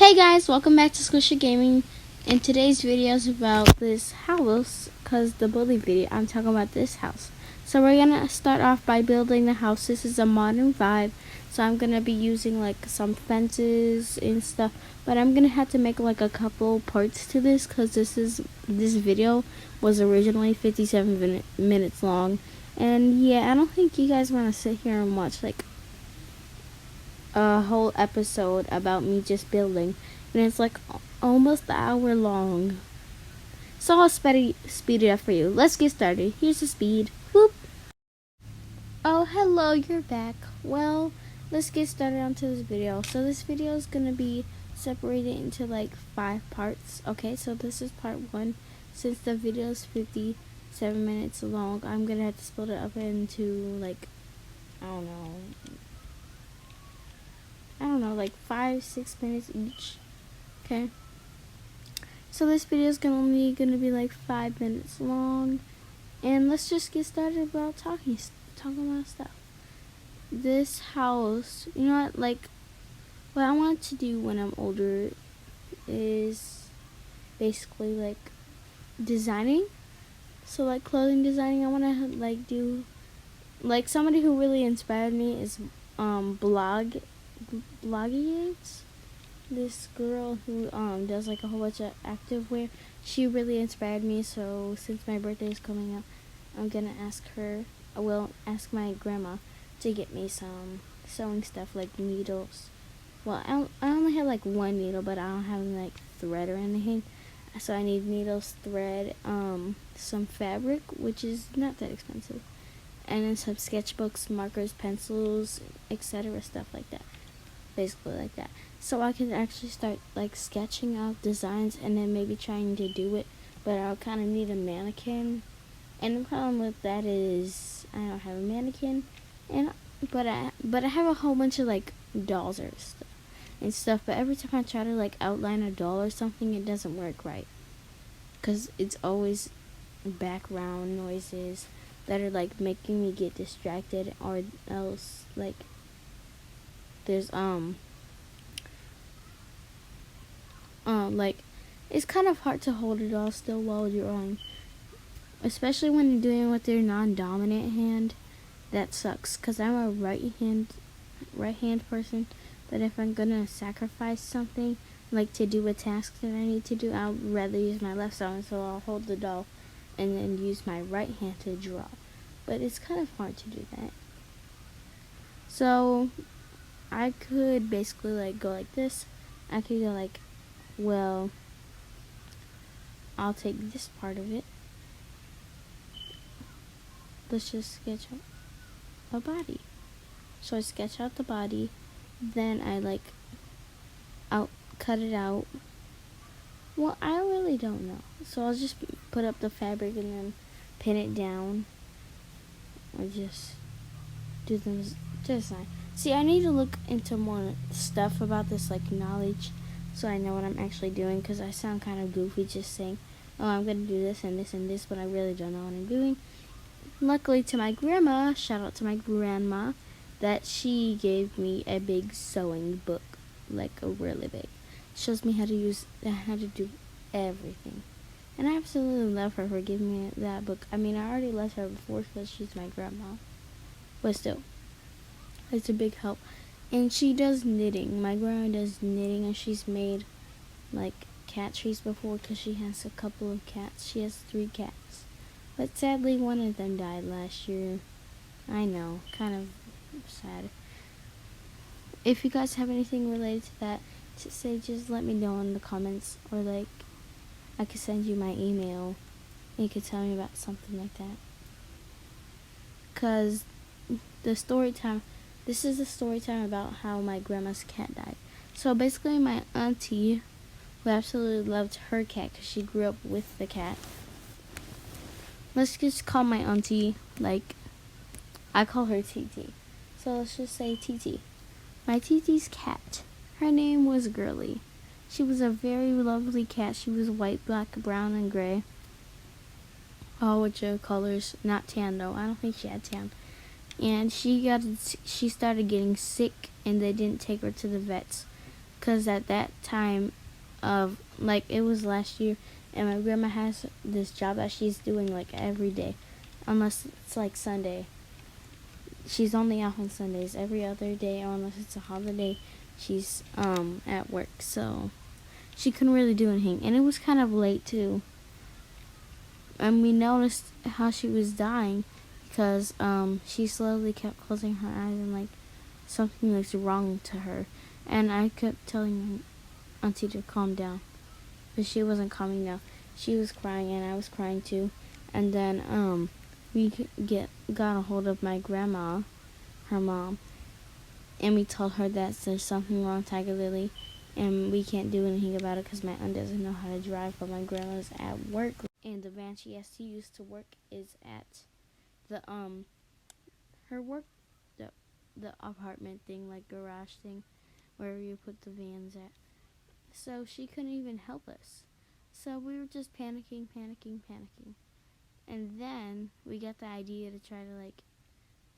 Hey guys, welcome back to Squishy Gaming. And today's video is about this house, because the building video, I'm talking about this house. So we're gonna start off by building the house. This is a modern vibe, so I'm gonna be using like some fences and stuff. But I'm gonna have to make like a couple parts to this, because this video was originally 57 minutes long. And yeah, I don't think you guys want to sit here and watch like a whole episode about me just building, and it's like almost an hour long. So I'll speed it up for you. Let's get started. Here's the speed. Whoop. Oh, hello, you're back. Well, let's get started onto this video. So this video is gonna be separated into like 5 parts. Okay, so this is part 1. Since the video is 57 minutes long, I'm gonna have to split it up into like, I don't know, like 5-6 minutes each. Okay, so this video is only gonna be like 5 minutes long, and let's just get started about talking about stuff. This house, you know what, like what I want to do when I'm older is basically like designing. So like clothing designing, I want to like do, like somebody who really inspired me is Blogiates. This girl who does like a whole bunch of activewear. She really inspired me, so since my birthday is coming up, I'm gonna ask her, I will ask my grandma to get me some sewing stuff like needles. Well, I only have like 1 needle, but I don't have like thread or anything, so I need needles, thread, some fabric, which is not that expensive, and then some sketchbooks, markers, pencils, etc., stuff like that. Basically like that, so I can actually start like sketching out designs and then maybe trying to do it, but I'll kind of need a mannequin, and the problem with that is I don't have a mannequin, and but I have a whole bunch of like dolls or stuff, but every time I try to like outline a doll or something, it doesn't work right, because it's always background noises that are like making me get distracted, or else like there's like it's kind of hard to hold it all still while you're on, especially when you're doing it with your non-dominant hand. That sucks, because I'm a right hand person, but if I'm gonna sacrifice something like to do a task that I need to do, I'll rather use my left side, so I'll hold the doll and then use my right hand to draw, but it's kind of hard to do that. So I could basically like go like this. I could go like, well, I'll take this part of it. Let's just sketch out a body. So I sketch out the body, then I like cut it out. Well, I really don't know. So I'll just put up the fabric and then pin it down, or just do the design. See, I need to look into more stuff about this, like knowledge, so I know what I'm actually doing, because I sound kind of goofy just saying, oh, I'm going to do this and this and this, but I really don't know what I'm doing. Luckily to my grandma, shout out to my grandma, that she gave me a big sewing book, like a really big. Shows me how to do everything. And I absolutely love her for giving me that book. I mean, I already loved her before because she's my grandma, but still, it's a big help. And she does knitting. My grandma does knitting, and she's made like cat trees before, because she has a couple of cats. She has 3 cats, but sadly one of them died last year. I know, kind of sad. If you guys have anything related to that to say, just let me know in the comments, or like I could send you my email and you could tell me about something like that. Because the story time, this is a story time about how my grandma's cat died. So basically my auntie, who absolutely loved her cat because she grew up with the cat. Let's just call my auntie, like, I call her TT. So let's just say TT. My TT's cat, her name was Girly. She was a very lovely cat. She was white, black, brown, and gray. All which are colors, not tan though. I don't think she had tan. And she started getting sick, and they didn't take her to the vets because at that time of like it was last year, and my grandma has this job that she's doing like every day, unless it's like Sunday. She's only off on Sundays. Every other day, or unless it's a holiday, she's at work. So she couldn't really do anything, and it was kind of late too. And we noticed how she was dying because she slowly kept closing her eyes and like something was wrong to her. And I kept telling my auntie to calm down, but she wasn't calming down. She was crying and I was crying too. And then we got a hold of my grandma, her mom, and we told her that there's something wrong with Tiger Lily, and we can't do anything about it because my aunt doesn't know how to drive, but my grandma's at work, and the van she has to use to work is at the her work, the apartment thing, like garage thing, where you put the vans at. So she couldn't even help us. So we were just panicking. And then we got the idea to try to like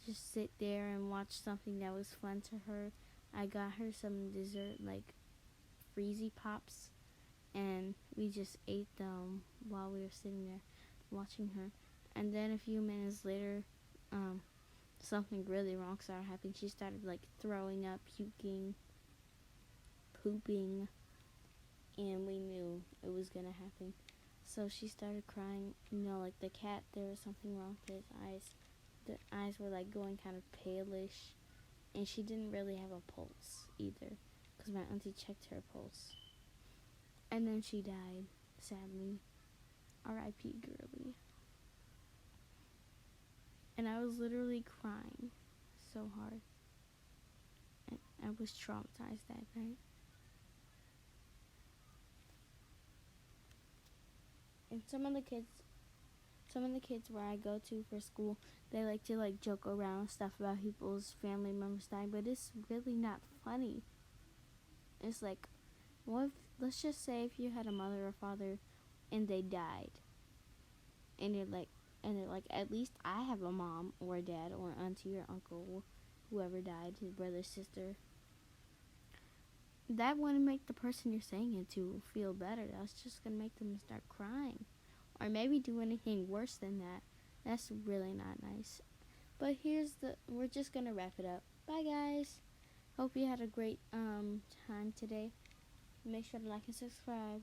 just sit there and watch something that was fun to her. I got her some dessert, like freezy pops, and we just ate them while we were sitting there watching her. And then a few minutes later, something really wrong started happening. She started like throwing up, puking, pooping, and we knew it was gonna happen. So she started crying. Like the cat, there was something wrong with his eyes. The eyes were like going kind of palish, and she didn't really have a pulse either, because my auntie checked her pulse. And then she died, sadly. R.I.P. girly. And I was literally crying so hard. And I was traumatized that night. And some of the kids where I go to for school, they like to like joke around and stuff about people's family members dying, but it's really not funny. It's like, what if, let's just say if you had a mother or father and they died, and they're like, at least I have a mom or a dad or auntie or uncle, whoever died, his brother, sister. That wouldn't make the person you're saying it to feel better. That's just gonna make them start crying, or maybe do anything worse than that. That's really not nice. But we're just gonna wrap it up. Bye guys. Hope you had a great time today. Make sure to like and subscribe.